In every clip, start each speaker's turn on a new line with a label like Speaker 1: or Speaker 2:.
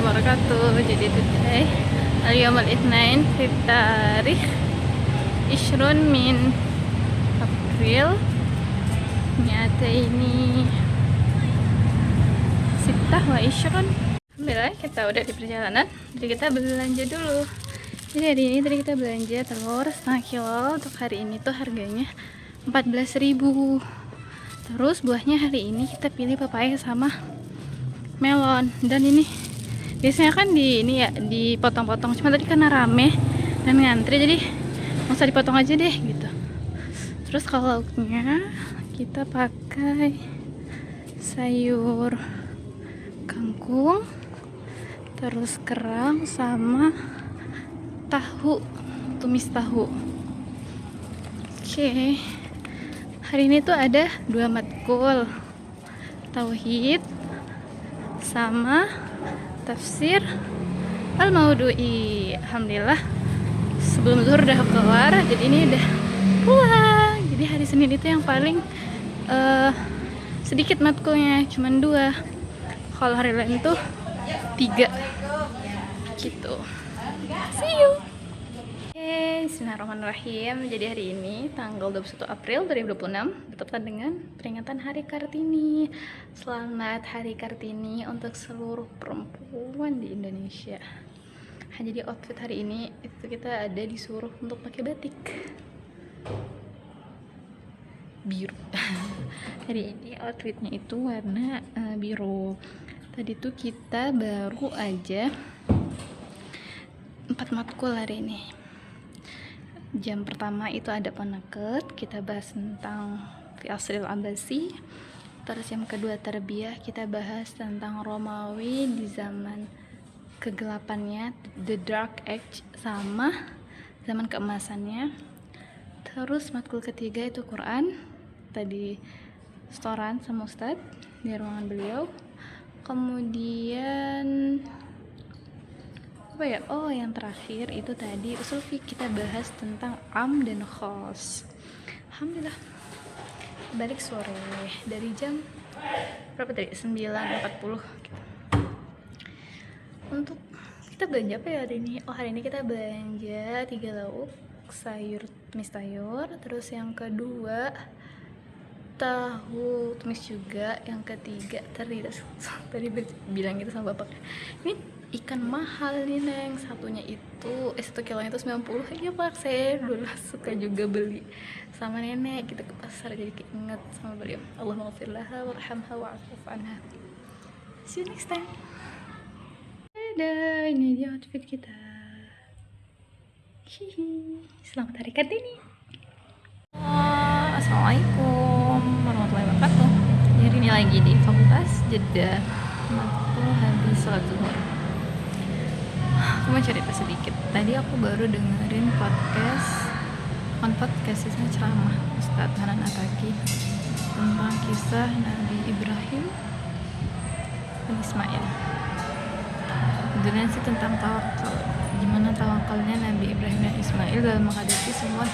Speaker 1: wabarakatuh. Jadi today اليوم الاثنين في التاريخ 20 من أبريل 226. Alhamdulillah kita udah di perjalanan. Jadi kita belanja dulu. Jadi hari ini tadi kita belanja telur setengah kilo. Untuk hari ini tuh harganya 14.000. Terus buahnya hari ini kita pilih pepaya sama melon. Dan ini biasanya kan dipotong-potong, cuma tadi karena rame dan ngantri jadi nggak usah dipotong aja deh gitu. Terus kalau lauknya kita pakai sayur kangkung, terus kerang sama tahu, tumis tahu. Oke. Hari ini tuh ada 2 matkul, tauhid sama tafsir al-maudu'i. Alhamdulillah sebelum zuhur udah keluar, jadi ini udah pulang. Jadi hari Senin itu yang paling sedikit matkulnya, cuman 2. Kalau hari lain tuh 3 gitu. See you. Oke, bismillahirrahmanirrahim. Jadi hari ini tanggal 21 April 2026 bertepatan dengan peringatan Hari Kartini. Selamat Hari Kartini untuk seluruh perempuan di Indonesia. Jadi outfit hari ini itu kita ada disuruh untuk pakai batik biru. Hari ini outfitnya itu warna biru. Tadi tuh kita baru aja 4 matkul hari ini. Jam pertama itu ada Ponaket, kita bahas tentang Fi Asril Abbasi. Terus yang kedua Tarbiyah, kita bahas tentang Romawi di zaman kegelapannya, the dark age, sama zaman keemasannya. Terus matkul ketiga itu Quran, tadi setoran sama Ustadz di ruangan beliau. Kemudian yang terakhir itu tadi usul fiqh, kita bahas tentang am dan khos. Alhamdulillah balik sore dari jam berapa tadi? 9.40 gitu. Untuk kita belanja apa ya hari ini? Hari ini kita belanja 3 lauk, sayur tumis sayur, terus yang kedua tahu tumis juga, yang ketiga tadi bilang gitu sama bapak, ini ikan mahal nih Neng, satunya itu 1 kilonya itu 90. Iya Pak, saya dulu suka juga beli sama nenek gitu ke pasar, jadi keinget sama beliau. Allahumma ghfirlaha warhamha wa'fu anha. See you next time. Dadah, ini dia outfit kita. Hihi. Selamat Hari Kartini. Assalamualaikum warahmatullahi wabarakatuh. Hari ini lagi di Fakultas Jeddah, matkul habis sholat zuhur. Aku mau cerita sedikit. Tadi aku baru dengerin podcast ceramah Ustadz Hanan Ataki tentang kisah Nabi Ibrahim dan Ismail. Kemudian sih tentang tawakal, gimana tawakalnya Nabi Ibrahim dan Ismail dalam menghadapi semua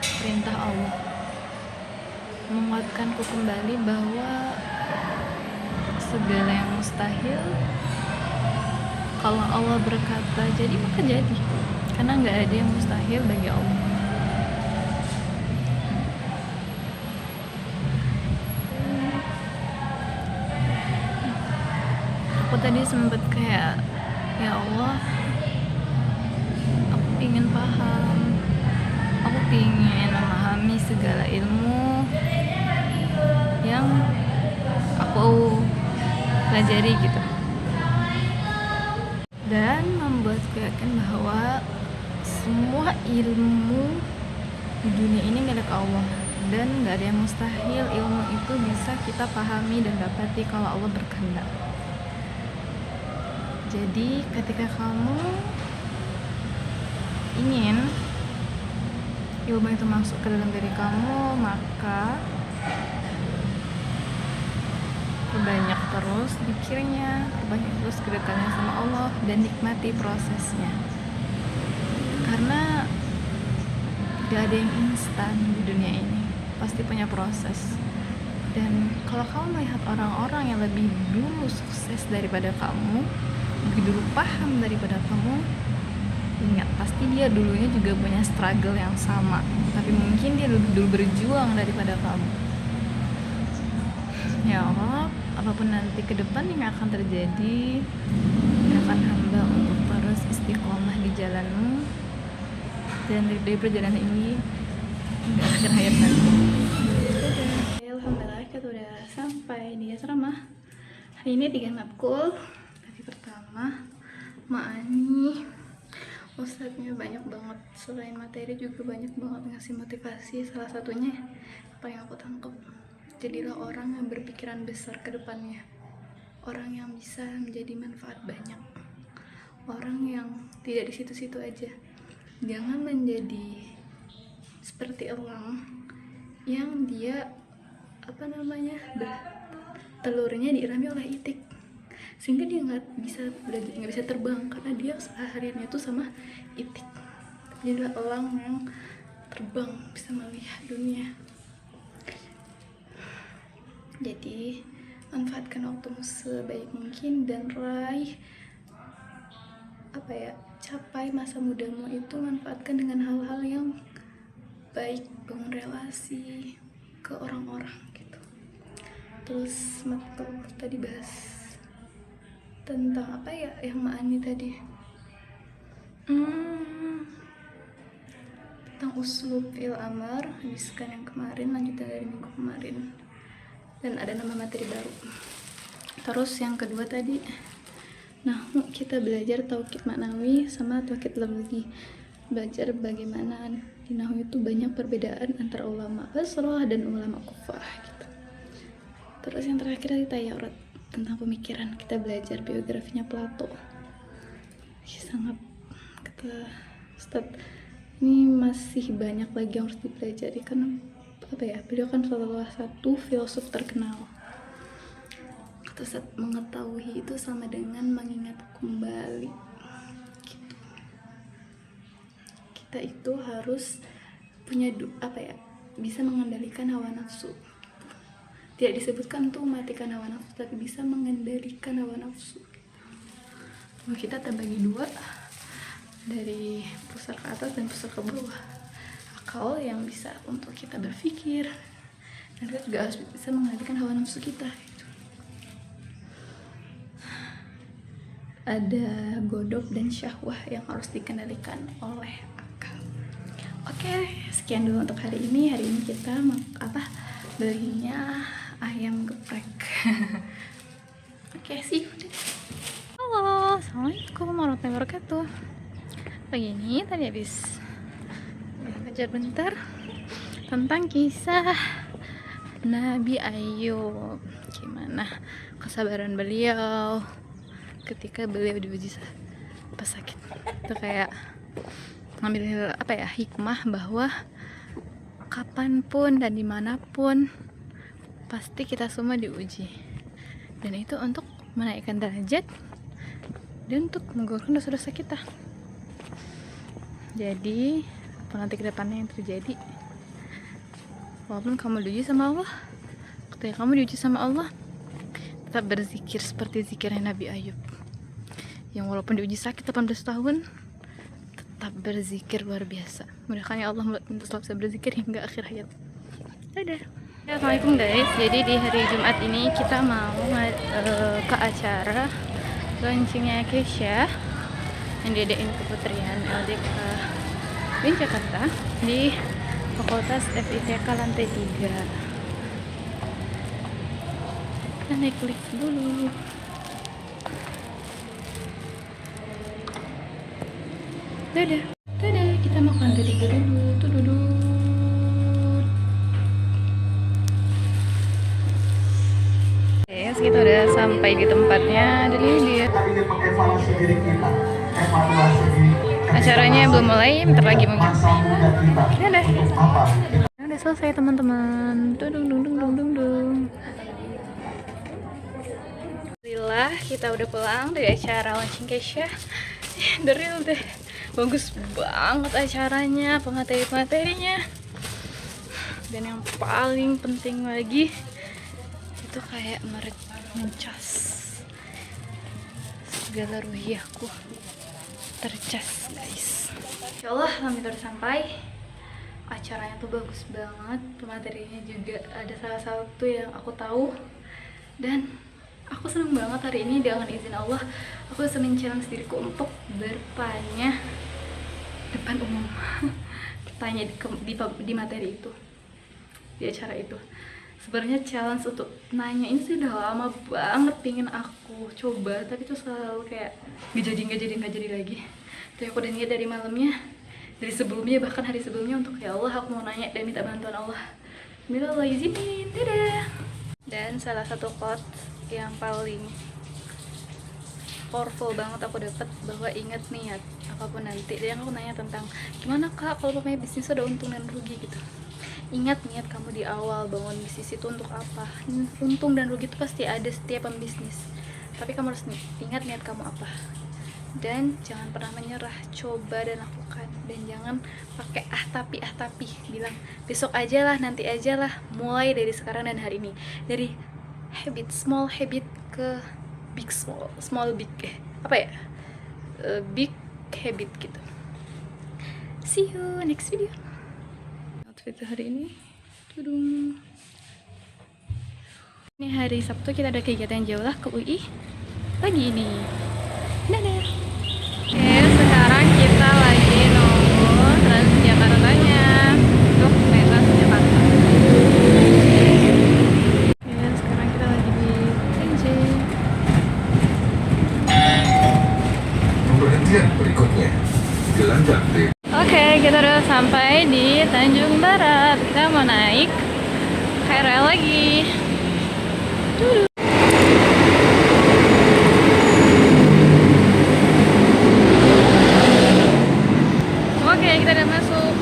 Speaker 1: perintah Allah. Menguatkanku kembali bahwa segala yang mustahil, kalau Allah berkata jadi maka jadi, karena nggak ada yang mustahil bagi Allah. Aku tadi sempet kayak, ya Allah, aku ingin paham, aku ingin memahami segala ilmu yang aku pelajari gitu, dan membuatku yakin bahwa semua ilmu di dunia ini milik Allah, dan gak ada yang mustahil ilmu itu bisa kita pahami dan dapati kalau Allah berkehendak. Jadi ketika kamu ingin ilmu itu masuk ke dalam diri kamu, maka perbanyak terus zikirnya, perbanyak terus kedekatannya sama Allah, dan nikmati prosesnya. Karena gak ada yang instan di dunia ini, pasti punya proses. Dan kalau kamu melihat orang-orang yang lebih dulu sukses daripada kamu, lebih dulu paham daripada kamu. Ingat, pasti dia dulunya juga punya struggle yang sama, tapi mungkin dia lebih dulu berjuang daripada kamu. Ya Allah, apapun nanti ke depan yang akan terjadi, akan hamba untuk terus istiqomah di jalanmu, dan dari perjalanan ini hingga akhir hayat nanti. Alhamdulillah, kita udah sampai di asrama. Hari ini 3 matkul. Hari pertama, Ma'ani, ustadznya banyak banget. Selain materi juga banyak banget ngasih motivasi. Salah satunya apa yang aku tangkap, jadilah orang yang berpikiran besar ke depannya, orang yang bisa menjadi manfaat banyak, orang yang tidak di situ-situ aja. Jangan menjadi seperti elang yang dia telurnya dirami oleh itik, sehingga dia nggak bisa terbang karena dia sehariannya itu sama itik. Jadilah elang yang terbang, bisa melihat dunia. Jadi manfaatkan waktumu sebaik mungkin dan capai masa mudamu itu, manfaatkan dengan hal-hal yang baik, bangun relasi ke orang-orang gitu. Terus matkul tadi bahas tentang yang Ma'ani tadi, tentang uslub fil amar, habiskan yang kemarin, lanjutan dari minggu kemarin, dan ada nama materi baru. Terus yang kedua tadi, kita belajar tauhid maknawi sama tauhid lafzi, belajar bagaimana di nahwu itu banyak perbedaan antara ulama Basrah dan ulama Kufah gitu. Terus yang terakhir tadi tayarat, tentang pemikiran, kita belajar biografinya Plato. Sangat kata Ustaz, ini masih banyak lagi yang harus dipelajari karena beliau kan salah satu filosof terkenal. Kata Ustaz, mengetahui itu sama dengan mengingat kembali gitu. Kita itu harus punya bisa mengendalikan hawa nafsu. Tidak disebutkan tuh matikan hawa nafsu, tapi bisa mengendalikan hawa nafsu. Kita terbagi dua, dari pusar ke atas dan pusar ke bawah. Akal yang bisa untuk kita berpikir, dan kita juga harus bisa mengendalikan hawa nafsu kita gitu. Ada godok dan syahwah yang harus dikendalikan oleh akal. Oke, sekian dulu untuk hari ini. Hari ini kita belinya ayam geprek. Oke, see you. Halo, assalamualaikum warahmatullahi wabarakatuh. Pagi ini tadi habis belajar bentar tentang kisah Nabi Ayub, gimana kesabaran beliau ketika beliau diuji pas sakit. Itu kayak ngambil hikmah bahwa kapanpun dan dimanapun pasti kita semua diuji, dan itu untuk menaikkan derajat dan untuk menggugurkan dosa-dosa kita. Jadi apa nanti kedepannya yang terjadi, walaupun kamu diuji sama Allah, ketika kamu diuji sama Allah, tetap berzikir seperti zikirnya Nabi Ayub, yang walaupun diuji sakit 18 tahun tetap berzikir luar biasa. Mudah-mudahan ya Allah minta selalu bisa berzikir hingga akhir hayat. Dadah. Assalamualaikum guys, jadi di hari Jumat ini kita mau ke acara launchingnya Kesha yang diadain Keputrian LDK Bin Jakarta di Fakultas FITK lantai 3. Kita naik lift dulu. Dadah, kita makan lantai 3 dulu. Tuh duduk. Kita udah sampai di tempatnya, dan ini dia. Acaranya belum mulai, bentar lagi mungkin. Dadah. Udah selesai teman-teman. Dung. Alhamdulillah kita udah pulang dari acara launching Kesha. The real deh. Bagus banget acaranya, pemateri-materinya. Dan yang paling penting lagi itu kayak ngecas segala ruhiyahku tercas guys. Ya Allah, alhamdulillah udah sampai. Acaranya tuh bagus banget, pematerinya juga ada salah satu yang aku tahu, dan aku seneng banget hari ini. Dengan izin Allah aku bisa men-challenge diriku untuk bertanya depan umum. Tanya di materi itu, di acara itu. Sebenarnya challenge untuk nanya ini sih udah lama banget pingin aku coba, tapi tuh selalu kayak nggak jadi lagi. Tapi aku udah niat dari malamnya, dari sebelumnya, bahkan hari sebelumnya, untuk ya Allah aku mau nanya dan minta bantuan Allah. Bila Allah izinin, dadah. Dan salah satu quote yang paling powerful banget aku dapat, bahwa ingat niat apapun nanti. Dan aku nanya tentang gimana kak kalau pemain bisnis ada untung dan rugi gitu. Ingat niat kamu di awal bangun bisnis itu untuk apa. Untung dan rugi itu pasti ada setiap pembisnis, tapi kamu harus ingat niat kamu apa. Dan jangan pernah menyerah, coba dan lakukan. Dan jangan pakai tapi bilang besok aja lah, nanti aja lah. Mulai dari sekarang dan hari ini, dari habit, small habit ke big small big big habit gitu. See you next video. Outfit hari ini tudung. Ini hari Sabtu, kita ada kegiatan jauh lah ke UI pagi ini. Dadah. Oke, sekarang kita lagi nunggu Transjakartanya untuk naik Transjakarta. Ya, sekarang kita lagi di TJ.
Speaker 2: Pemberhentian berikutnya Gelandang D.
Speaker 1: Oke, kita udah sampai di Tanjung Barat. Kita mau naik KRL lagi. Oke, kita udah masuk.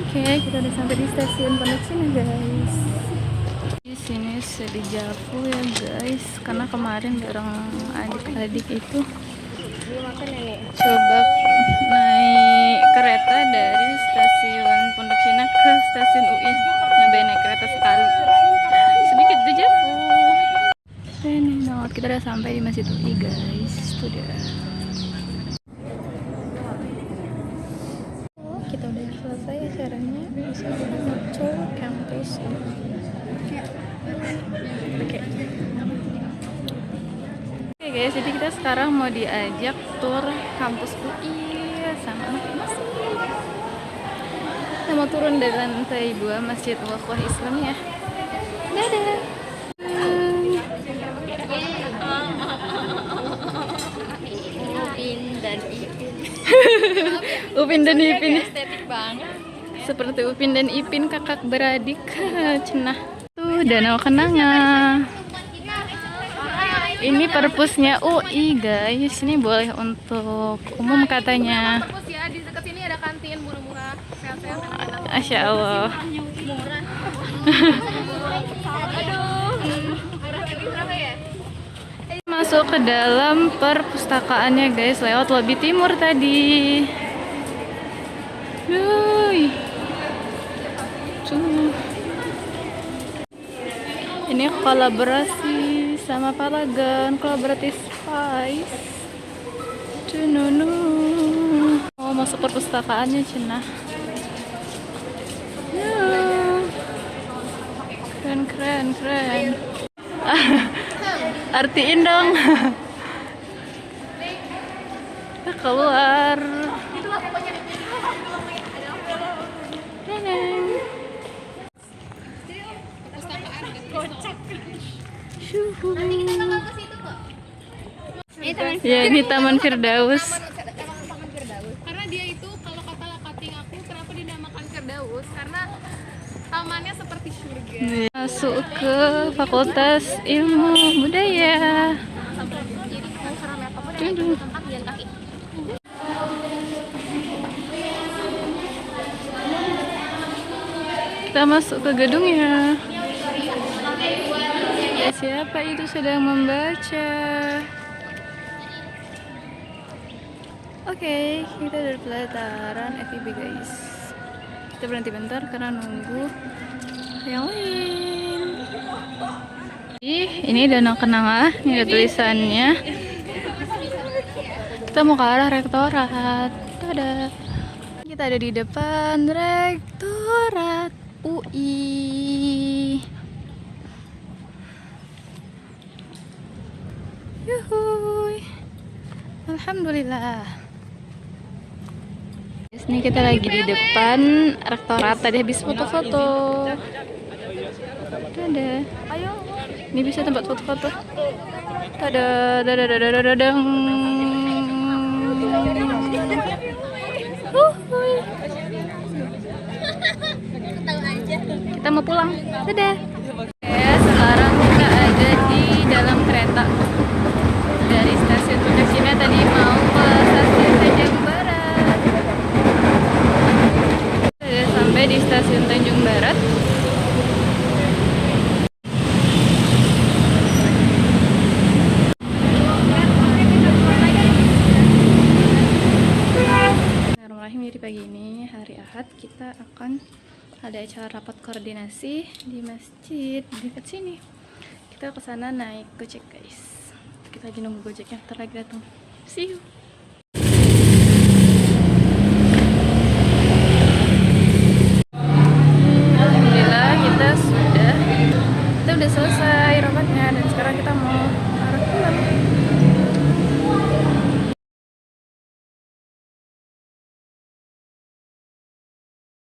Speaker 1: Oke, kita udah sampai di stasiun Pondok Cina guys. Di sini sedijavu ya guys, karena kemarin bareng adik-adik itu coba naik kereta dari stasiun Pondok Cina ke stasiun UI, nyobain naik kereta sekali, sedikit dejavu. Ini banget, kita udah sampai di Masjid UI guys. Tuh dia. Kita udah selesai acaranya, bisa tour campus. Oke guys, jadi kita sekarang mau diajak tour kampus UI sama anak masih. Kita mau turun dari lantai 2 Masjid Al-Quwah Islamiyah. Dadah. Upin dan Ipin. Estetik banget. Seperti Upin dan Ipin, kakak beradik. Cenah. Tuh danau kenanga. Ini perpusnya UI guys. Ini boleh untuk umum katanya.
Speaker 3: Perpus ya, di dekat sini ada kantin murah-murah, sehat-sehat.
Speaker 1: Masya Allah.
Speaker 3: Murah. Berapa ya?
Speaker 1: Masuk ke dalam perpustakaannya guys, lewat lobi timur tadi. Duh. Tuh. Ini kolaborasi sama Paragon, kolaboratif Spice. Tununu. Oh, masuk perpustakaannya cenah. Keren. Artiin dong. Kita keluar. Neneng. Ya, ini Taman Firdaus.
Speaker 3: Karena dia itu, kalau kata cutting aku, kenapa dinamakan Firdaus? Karena tamannya seperti surga.
Speaker 1: Masuk ke Fakultas Ilmu Budaya.
Speaker 3: Jadi kalau karena kamu ada tempat jalan kaki.
Speaker 1: Kita masuk ke gedungnya. Siapa itu sedang membaca? Oke, kita dari pelataran FIB guys. Kita berhenti bentar karena nunggu yang lain. Ini Danau Kenanga, ini ada tulisannya. Kita mau ke arah rektorat. Tada. Kita ada di depan rektorat UI. Yuhuy. Alhamdulillah. Ini kita lagi di depan rektorat. Tadi habis foto-foto. Ada. Ayo. Ini bisa tempat foto-foto. Tada, tada, tada, tada, dang. Kita mau pulang. Dadah. Ya, sekarang kita ada di dalam kereta. Dari stasiun Puncak Cina tadi mau ke stasiun Tanjung Barat. Sudah sampai di stasiun Tanjung Barat. Jadi pagi ini hari Ahad kita akan ada acara rapat koordinasi di masjid dekat sini. Kita ke sana naik Gojek guys. Kita lagi nunggu Gojeknya, ntar lagi datang. See you.